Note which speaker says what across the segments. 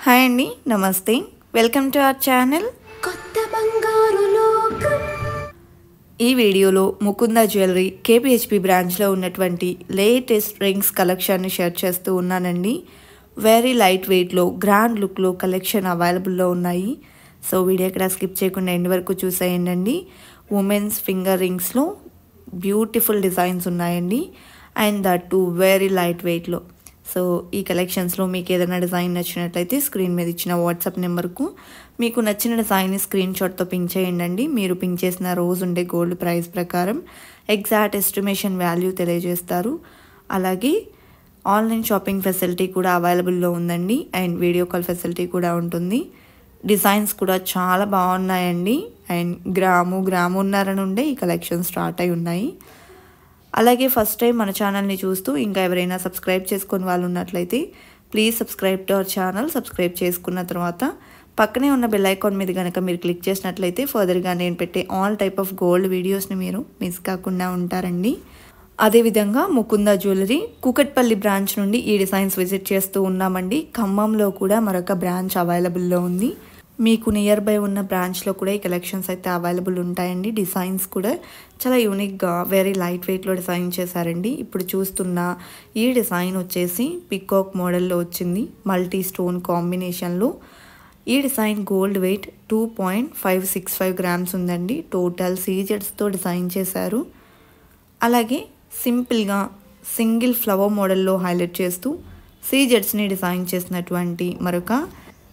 Speaker 1: Hi అండి, నమస్తే. Welcome to our channel
Speaker 2: కొత్త బంగారు లోకం.
Speaker 1: ఈ వీడియోలో ముకుంద జ్యువెలరీ కేపీహెచ్పి బ్రాంచ్లో ఉన్నటువంటి లేటెస్ట్ రింగ్స్ కలెక్షన్ని షేర్ చేస్తూ ఉన్నానండి. వెరీ లైట్ వెయిట్లో గ్రాండ్ లుక్లో కలెక్షన్ అవైలబుల్లో ఉన్నాయి. సో వీడియో ఇక్కడ స్కిప్ చేయకుండా ఎండ్ వరకు చూసేయండి. ఉమెన్స్ ఫింగర్ రింగ్స్లో బ్యూటిఫుల్ డిజైన్స్ ఉన్నాయండి, and that to very light వెయిట్లో. సో ఈ కలెక్షన్స్లో మీకు ఏదైనా డిజైన్ నచ్చినట్లయితే స్క్రీన్ మీద ఇచ్చిన వాట్సాప్ నెంబర్కు మీకు నచ్చిన డిజైన్ని స్క్రీన్ షాట్తో పింక్ చేయండి. మీరు పింక్ చేసిన రోజు ఉండే గోల్డ్ ప్రైస్ ప్రకారం ఎగ్జాక్ట్ ఎస్టిమేషన్ వాల్యూ తెలియజేస్తారు. అలాగే ఆన్లైన్ షాపింగ్ ఫెసిలిటీ కూడా అవైలబుల్లో ఉందండి, అండ్ వీడియో కాల్ ఫెసిలిటీ కూడా ఉంటుంది. డిజైన్స్ కూడా చాలా బాగున్నాయండి, అండ్ గ్రామున్నర నుండే ఈ కలెక్షన్ స్టార్ట్ అయి ఉన్నాయి. అలాగే ఫస్ట్ టైం మన ఛానల్ని చూస్తూ ఇంకా ఎవరైనా సబ్స్క్రైబ్ చేసుకుని వాళ్ళు ఉన్నట్లయితే please subscribe to our channel. Subscribe చేసుకున్న తర్వాత పక్కనే ఉన్న బెల్ ఐకాన్ మీద కనుక మీరు క్లిక్ చేసినట్లయితే ఫర్దర్గా నేను పెట్టే ఆల్ టైప్ ఆఫ్ గోల్డ్ వీడియోస్ని మీరు మిస్ కాకుండా ఉంటారండి. అదేవిధంగా ముకుంద జ్యువెలరీ కూకట్పల్లి బ్రాంచ్ నుండి ఈ డిజైన్స్ విజిట్ చేస్తూ ఉన్నామండి. ఖమ్మంలో కూడా మరొక బ్రాంచ్ అవైలబుల్లో ఉంది. మీకు నియర్ బై ఉన్న బ్రాంచ్లో కూడా ఈ కలెక్షన్స్ అయితే అవైలబుల్ ఉంటాయండి. డిజైన్స్ కూడా చాలా యూనిక్గా వెరీ లైట్ వెయిట్లో డిజైన్ చేశారండి. ఇప్పుడు చూస్తున్న ఈ డిజైన్ వచ్చేసి పికాక్ మోడల్లో వచ్చింది, మల్టీ స్టోన్ కాంబినేషన్లో. ఈ డిజైన్ గోల్డ్ వెయిట్ 2.565 గ్రామ్స్ ఉందండి. టోటల్ సీజెడ్స్తో డిజైన్ చేశారు. అలాగే సింపుల్గా సింగిల్ ఫ్లవర్ మోడల్లో హైలైట్ చేస్తూ సీజెడ్స్ని డిజైన్ చేసినటువంటి మరొక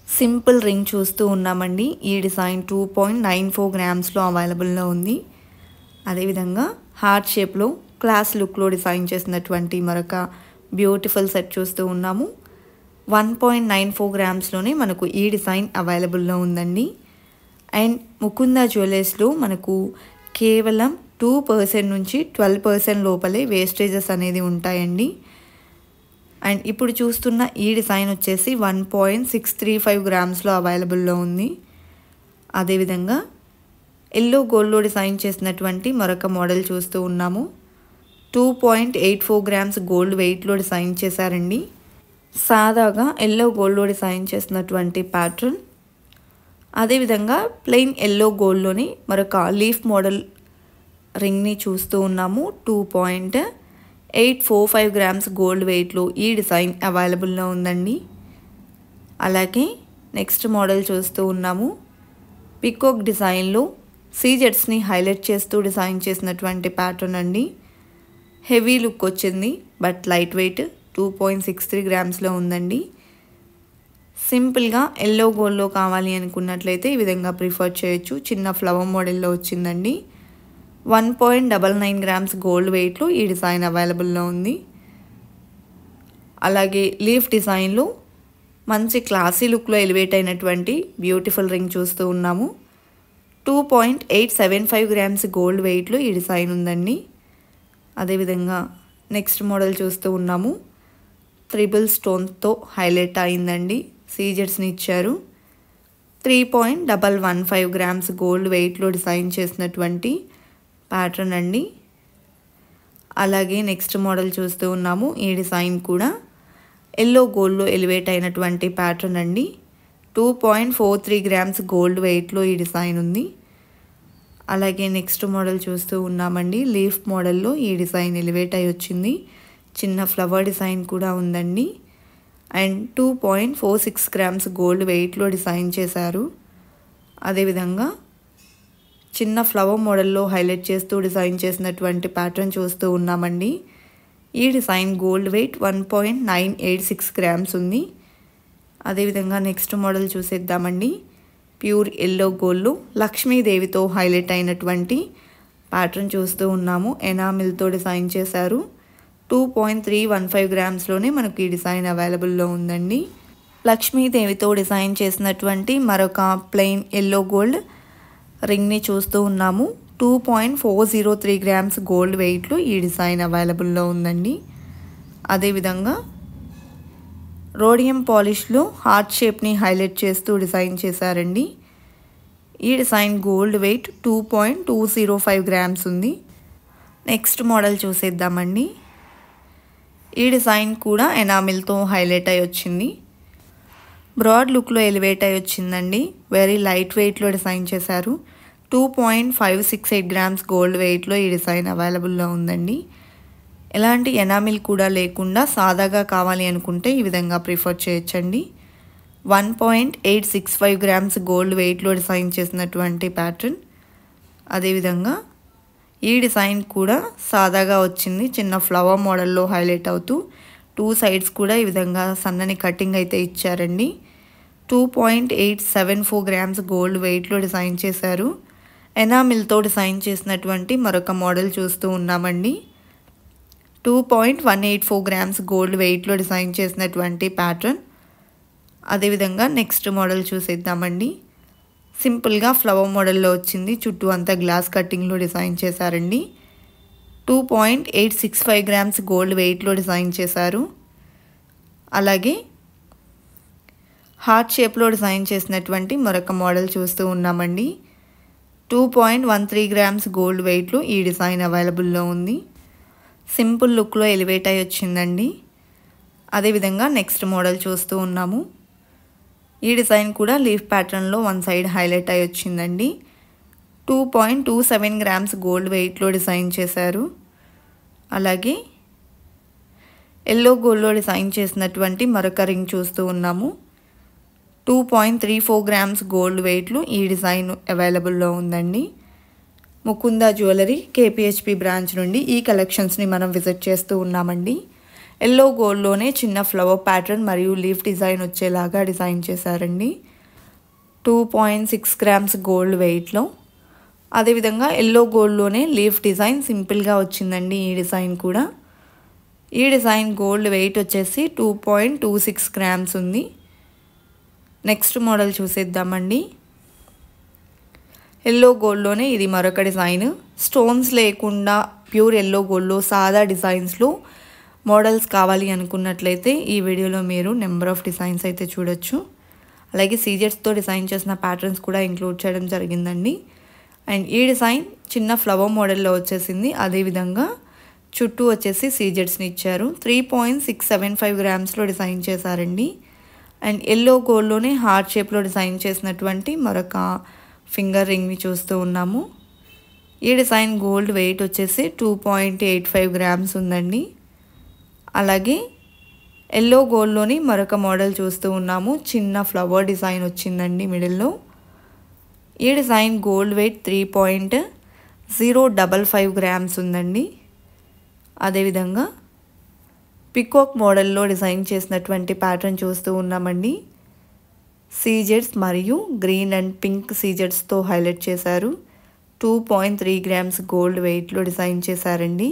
Speaker 1: సింపుల్ రింగ్ చూస్తూ ఉన్నామండి. ఈ డిజైన్ 2.94 గ్రామ్స్లో అవైలబుల్లో ఉంది. అదేవిధంగా హార్ట్ షేప్లో క్లాస్ లుక్లో డిజైన్ చేసినటువంటి మరొక బ్యూటిఫుల్ సెట్ చూస్తూ ఉన్నాము. 1.94 గ్రామ్స్లోనే మనకు ఈ డిజైన్ అవైలబుల్లో ఉందండి. అండ్ ముకుంద జ్యువెలర్స్లో మనకు కేవలం 2% నుంచి 12% లోపలే వేస్టేజెస్ అనేది ఉంటాయండి. అండ్ ఇప్పుడు చూస్తున్న ఈ డిజైన్ వచ్చేసి 1.635 గ్రామ్స్లో అవైలబుల్లో ఉంది. అదేవిధంగా ఎల్లో గోల్డ్లో డిజైన్ చేసినటువంటి మరొక మోడల్ చూస్తూ ఉన్నాము. 2.84 గ్రామ్స్ గోల్డ్ వెయిట్లో డిజైన్ చేశారండి. సాదాగా ఎల్లో గోల్డ్లో డిజైన్ చేసినటువంటి ప్యాటర్న్. అదేవిధంగా ప్లెయిన్ ఎల్లో గోల్డ్లోని మరొక లీఫ్ మోడల్ రింగ్ని చూస్తూ ఉన్నాము. 2.845 గ్రామ్స్ గోల్డ్ వెయిట్లో ఈ డిజైన్ అవైలబుల్లో ఉందండి. అలాగే నెక్స్ట్ మోడల్ చూస్తూ ఉన్నాము. పికాక్ డిజైన్లో సీజెడ్స్ని హైలైట్ చేస్తూ డిజైన్ చేసినటువంటి ప్యాటర్న్ అండి. హెవీ లుక్ వచ్చింది, బట్ లైట్ వెయిట్ 2.63 గ్రామ్స్లో ఉందండి. సింపుల్గా ఎల్లో గోల్డ్లో కావాలి అనుకున్నట్లయితే ఈ విధంగా ప్రిఫర్ చేయొచ్చు. చిన్న ఫ్లవర్ మోడల్లో వచ్చిందండి. 1.99 గ్రామ్స్ గోల్డ్ వెయిట్లో ఈ డిజైన్ అవైలబుల్లో ఉంది. అలాగే లీఫ్ డిజైన్లో మంచి క్లాసీ లుక్లో ఎలివేట్ అయినటువంటి బ్యూటిఫుల్ రింగ్ చూస్తూ ఉన్నాము. 2.875 గ్రామ్స్ గోల్డ్ వెయిట్లో ఈ డిజైన్ ఉందండి. అదేవిధంగా నెక్స్ట్ మోడల్ చూస్తూ ఉన్నాము. త్రిబుల్ స్టోన్తో హైలైట్ అయిందండి, సీజెడ్స్ని ఇచ్చారు. 3.115 గ్రామ్స్ గోల్డ్ వెయిట్లో డిజైన్ చేసినటువంటి ప్యాటర్న్ అండి. అలాగే నెక్స్ట్ మోడల్ చూస్తూ ఉన్నాము. ఈ డిజైన్ కూడా ఎల్లో గోల్డ్లో ఎలివేట్ అయినటువంటి ప్యాటర్న్ అండి. 2.43 గ్రామ్స్ గోల్డ్ వెయిట్లో ఈ డిజైన్ ఉంది. అలాగే నెక్స్ట్ మోడల్ చూస్తూ ఉన్నామండి. లీఫ్ మోడల్లో ఈ డిజైన్ ఎలివేట్ అయి వచ్చింది. చిన్న ఫ్లవర్ డిజైన్ కూడా ఉందండి. అండ్ 2.46 గ్రామ్స్ గోల్డ్ వెయిట్లో డిజైన్ చేశారు. అదేవిధంగా చిన్న ఫ్లవర్ మోడల్లో హైలైట్ చేస్తూ డిజైన్ చేసినటువంటి ప్యాటర్న్ చూస్తూ ఉన్నామండి. ఈ డిజైన్ గోల్డ్ వెయిట్ 1.986 గ్రామ్స్ ఉంది. అదేవిధంగా నెక్స్ట్ మోడల్ చూసేద్దామండి. ప్యూర్ ఎల్లో గోల్డ్లో లక్ష్మీదేవితో హైలైట్ అయినటువంటి ప్యాటర్న్ చూస్తూ ఉన్నాము. ఎనామిల్తో డిజైన్ చేశారు. 2.315 గ్రామ్స్లోనే మనకు ఈ డిజైన్ అవైలబుల్లో ఉందండి. లక్ష్మీదేవితో డిజైన్ చేసినటువంటి మరొక ప్లెయిన్ ఎల్లో గోల్డ్ రింగ్ని చూస్తూ ఉన్నాము. 2.403 గ్రామ్స్ గోల్డ్ వెయిట్లో ఈ డిజైన్ అవైలబుల్లో ఉందండి. అదేవిధంగా రోడియం పాలిష్లో హార్ట్ షేప్ని హైలైట్ చేస్తూ డిజైన్ చేశారండి. ఈ డిజైన్ గోల్డ్ వెయిట్ 2.205 గ్రామ్స్ ఉంది. నెక్స్ట్ మోడల్ చూసేద్దామండి. ఈ డిజైన్ కూడా ఎనామిల్తో హైలైట్ అయి వచ్చింది. బ్రాడ్ లుక్లో ఎలివేట్ అయి వచ్చిందండి. వెరీ లైట్ వెయిట్లో డిజైన్ చేశారు. 2.568 గ్రామ్స్ గోల్డ్ వెయిట్లో ఈ డిజైన్ అవైలబుల్లో ఉందండి. ఎలాంటి ఎనామిల్ కూడా లేకుండా సాదాగా కావాలి అనుకుంటే ఈ విధంగా ప్రిఫర్ చేయొచ్చండి. 1.865 గ్రామ్స్ గోల్డ్ వెయిట్లో డిజైన్ చేసినటువంటి ప్యాటర్న్. అదేవిధంగా ఈ డిజైన్ కూడా సాదాగా వచ్చింది. చిన్న ఫ్లవర్ మోడల్లో హైలైట్ అవుతూ 2 సైడ్స్ కూడా ఈ విధంగా సన్నని కటింగ్ అయితే ఇచ్చారండి. 2.874 గ్రామ్స్ గోల్డ్ వెయిట్లో డిజైన్ చేశారు. ఎనామిల్తో డిజైన్ చేసినటువంటి మరొక మోడల్ చూస్తూ ఉన్నామండి. 2.184 గ్రామ్స్ గోల్డ్ వెయిట్లో డిజైన్ చేసినటువంటి ప్యాటర్న్. అదేవిధంగా నెక్స్ట్ మోడల్ చూసేద్దామండి. సింపుల్గా ఫ్లవర్ మోడల్లో వచ్చింది. చుట్టూ అంతా గ్లాస్ కట్టింగ్లో డిజైన్ చేశారండి. 2.865 గ్రామ్స్ గోల్డ్ వెయిట్లో డిజైన్ చేశారు. అలాగే హార్ట్ షేప్లో డిజైన్ చేసినటువంటి మరొక మోడల్ చూస్తూ ఉన్నామండి. 2.13 గ్రామ్స్ గోల్డ్ వెయిట్లో ఈ డిజైన్ అవైలబుల్లో ఉంది. సింపుల్ లుక్లో ఎలివేట్ అయి వచ్చిందండి. అదేవిధంగా నెక్స్ట్ మోడల్ చూస్తూ ఉన్నాము. ఈ డిజైన్ కూడా లీఫ్ ప్యాటర్న్లో 1 సైడ్ హైలైట్ అయి వచ్చిందండి. 2.27 గ్రామ్స్ గోల్డ్ వెయిట్లో డిజైన్ చేశారు. అలాగే ఎల్లో గోల్డ్లో డిజైన్ చేసినటువంటి మరొక రింగ్ చూస్తూ ఉన్నాము. 2.34 గ్రామ్స్ గోల్డ్ వెయిట్లో ఈ డిజైన్ అవైలబుల్లో ఉందండి. ముకుంద జ్యువెలరీ కేపీహెచ్పి బ్రాంచ్ నుండి ఈ కలెక్షన్స్ని మనం విజిట్ చేస్తూ ఉన్నామండి. ఎల్లో గోల్డ్లోనే చిన్న ఫ్లవర్ ప్యాటర్న్ మరియు లీఫ్ డిజైన్ వచ్చేలాగా డిజైన్ చేశారండి. 2.6 గ్రామ్స్ గోల్డ్ వెయిట్లో. అదేవిధంగా ఎల్లో గోల్డ్లోనే లీఫ్ డిజైన్ సింపుల్గా వచ్చిందండి. ఈ డిజైన్ కూడా. ఈ డిజైన్ గోల్డ్ వెయిట్ వచ్చేసి 2.26 గ్రామ్స్ ఉంది. నెక్స్ట్ మోడల్ చూసేద్దామండి. ఎల్లో గోల్డ్లోనే ఇది మరొక డిజైన్. స్టోన్స్ లేకుండా ప్యూర్ ఎల్లో గోల్డ్లో సాదా డిజైన్స్లో మోడల్స్ కావాలి అనుకున్నట్లయితే ఈ వీడియోలో మీరు నెంబర్ ఆఫ్ డిజైన్స్ అయితే చూడొచ్చు. అలాగే సీజెట్స్తో డిజైన్ చేసిన ప్యాటర్న్స్ కూడా ఇంక్లూడ్ చేయడం జరిగిందండి. అండ్ ఈ డిజైన్ చిన్న ఫ్లవర్ మోడల్లో వచ్చేసింది. అదేవిధంగా చుట్టూ వచ్చేసి సీజెట్స్ని ఇచ్చారు. 3.675 గ్రామ్స్లో డిజైన్ చేశారండి. అండ్ ఎల్లో గోల్డ్లోనే హార్ట్ షేప్లో డిజైన్ చేసినటువంటి మరొక ఫింగర్ రింగ్ని చూస్తూ ఉన్నాము. ఈ డిజైన్ గోల్డ్ వెయిట్ వచ్చేసి 2.85 గ్రామ్స్ ఉందండి. అలాగే ఎల్లో గోల్డ్లోని మరొక మోడల్ చూస్తూ ఉన్నాము. చిన్న ఫ్లవర్ డిజైన్ వచ్చిందండి మిడిల్లో. ఈ డిజైన్ గోల్డ్ వెయిట్ 3.055 గ్రామ్స్ ఉందండి. అదేవిధంగా పికాక్ మోడల్లో డిజైన్ చేసినటువంటి ప్యాటర్న్ చూస్తూ ఉన్నామండి. సీజెట్స్ మరియు గ్రీన్ అండ్ పింక్ సీజెట్స్తో హైలైట్ చేశారు. 2.3 గ్రామ్స్ గోల్డ్ వెయిట్లో డిజైన్ చేశారండి.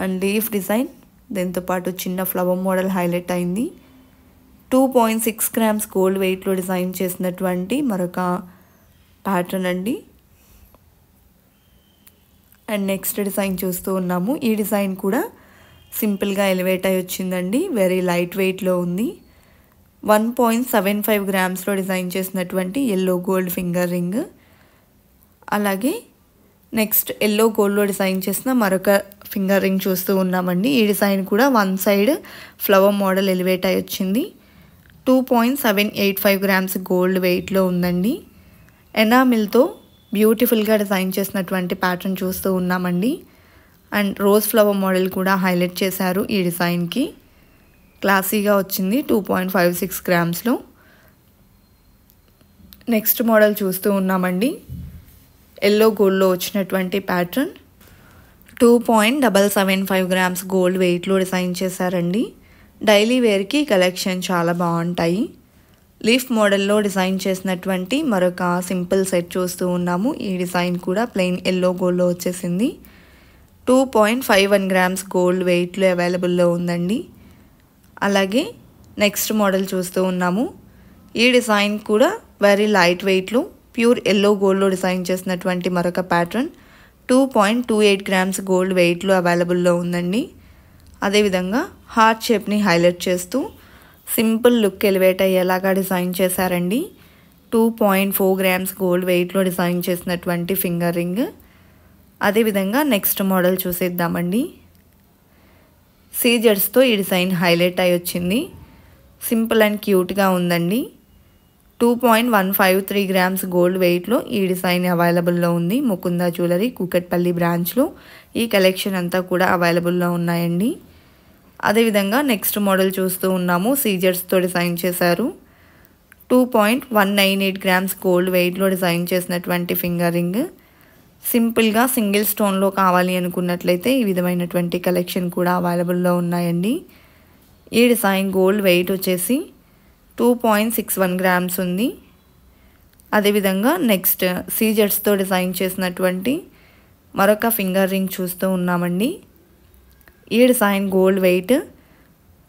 Speaker 1: అండ్ లీఫ్ డిజైన్ దీంతోపాటు చిన్న ఫ్లవర్ మోడల్ హైలైట్ అయింది. 2.6 గ్రామ్స్ గోల్డ్ వెయిట్లో డిజైన్ చేసినటువంటి మరొక ప్యాటర్న్ అండి. అండ్ నెక్స్ట్ డిజైన్ చూస్తూ ఉన్నాము. ఈ డిజైన్ కూడా సింపుల్గా ఎలివేట్ అయి వచ్చిందండి. వెరీ లైట్ వెయిట్లో ఉంది. 1.75 గ్రామ్స్లో డిజైన్ చేసినటువంటి ఎల్లో గోల్డ్ ఫింగర్ రింగ్. అలాగే నెక్స్ట్ ఎల్లో గోల్డ్లో డిజైన్ చేసిన మరొక ఫింగర్ రింగ్ చూస్తూ ఉన్నామండి. ఈ డిజైన్ కూడా 1 సైడ్ ఫ్లవర్ మోడల్ ఎలివేట్ అయి వచ్చింది. 2.785 గ్రామ్స్ గోల్డ్ వెయిట్లో ఉందండి. ఎనామిల్తో బ్యూటిఫుల్గా డిజైన్ చేసినటువంటి ప్యాటర్న్ చూస్తూ ఉన్నామండి. అండ్ రోజ్ ఫ్లవర్ మోడల్ కూడా హైలైట్ చేశారు. ఈ డిజైన్కి క్లాసీగా వచ్చింది. 2.56 గ్రామ్స్లో. నెక్స్ట్ మోడల్ చూస్తూ ఉన్నామండి. ఎల్లో గోల్డ్లో వచ్చినటువంటి ప్యాటర్న్. 2.775 గ్రామ్స్ గోల్డ్ వెయిట్లో డిజైన్ చేశారండి. డైలీ వేర్కి కలెక్షన్ చాలా బాగుంటాయి. లీఫ్ మోడల్లో డిజైన్ చేసినటువంటి మరొక సింపుల్ సెట్ చూస్తూ ఉన్నాము. ఈ డిజైన్ కూడా ప్లెయిన్ ఎల్లో గోల్డ్లో వచ్చేసింది. 2.51 గ్రామ్స్ గోల్డ్ వెయిట్లో అవైలబుల్లో ఉందండి. అలాగే నెక్స్ట్ మోడల్ చూస్తూ ఉన్నాము. ఈ డిజైన్ కూడా వెరీ లైట్ వెయిట్లో ప్యూర్ ఎల్లో గోల్డ్లో డిజైన్ చేసినటువంటి మరొక ప్యాటర్న్. 2.28 గ్రామ్స్ గోల్డ్ వెయిట్లో అవైలబుల్లో ఉందండి. అదేవిధంగా హార్ట్ షేప్ని హైలైట్ చేస్తూ సింపుల్ లుక్ ఎలివేట్ అయ్యేలాగా డిజైన్ చేశారండి. 2.4 గ్రామ్స్ గోల్డ్ వెయిట్లో డిజైన్ చేసినటువంటి ఫింగర్ రింగ్. అదేవిధంగా నెక్స్ట్ మోడల్ చూసేద్దామండి. సీజర్స్తో ఈ డిజైన్ హైలైట్ అయి వచ్చింది. సింపుల్ అండ్ క్యూట్గా ఉందండి. 2.153 గ్రామ్స్ గోల్డ్ వెయిట్లో ఈ డిజైన్ అవైలబుల్లో ఉంది. ముకుందా జ్యువెలరీ కూకట్పల్లి బ్రాంచ్లో ఈ కలెక్షన్ అంతా కూడా అవైలబుల్లో ఉన్నాయండి. అదేవిధంగా నెక్స్ట్ మోడల్ చూస్తూ ఉన్నాము. సీజర్స్తో డిజైన్ చేశారు. 2.198 గ్రామ్స్ గోల్డ్ వెయిట్లో డిజైన్ చేసినటువంటి ఫింగర్ రింగ్. సింపుల్గా సింగిల్ స్టోన్లో కావాలి అనుకున్నట్లయితే ఈ విధమైనటువంటి కలెక్షన్ కూడా అవైలబుల్లో ఉన్నాయండి. ఈ డిజైన్ గోల్డ్ వెయిట్ వచ్చేసి 2.61 గ్రామ్స్ ఉంది. అదేవిధంగా నెక్స్ట్ సీజర్స్తో డిజైన్ చేసినటువంటి మరొక ఫింగర్ రింగ్ చూస్తూ ఉన్నామండి. ఈ డిజైన్ గోల్డ్ వెయిట్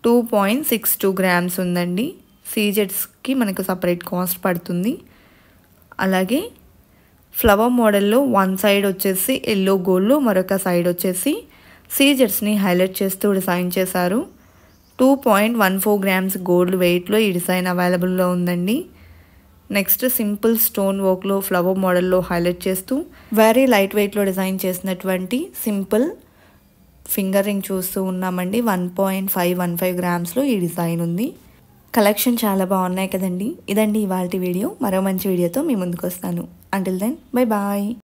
Speaker 1: 2.62 గ్రామ్స్ ఉందండి. సీజర్స్కి మనకు సపరేట్ కాస్ట్ పడుతుంది. అలాగే ఫ్లవర్ మోడల్లో వన్ సైడ్ వచ్చేసి ఎల్లో గోల్డ్లో, మరొక సైడ్ వచ్చేసి సీజర్స్ని హైలైట్ చేస్తూ డిజైన్ చేశారు. 2.14 గ్రామ్స్ గోల్డ్ వెయిట్లో ఈ డిజైన్ అవైలబుల్లో ఉందండి. నెక్స్ట్ సింపుల్ స్టోన్ వర్క్లో ఫ్లవర్ మోడల్లో హైలైట్ చేస్తూ వెరీ లైట్ వెయిట్లో డిజైన్ చేసినటువంటి సింపుల్ ఫింగర్ రింగ్ చూస్తూ ఉన్నామండి. 1.515 గ్రామ్స్లో ఈ డిజైన్ ఉంది. కలెక్షన్ చాలా బాగున్నాయి కదండి. ఇదండి ఇవాల్టి వీడియో. మరో మంచి వీడియోతో మీ ముందుకు వస్తాను. Until then bye bye.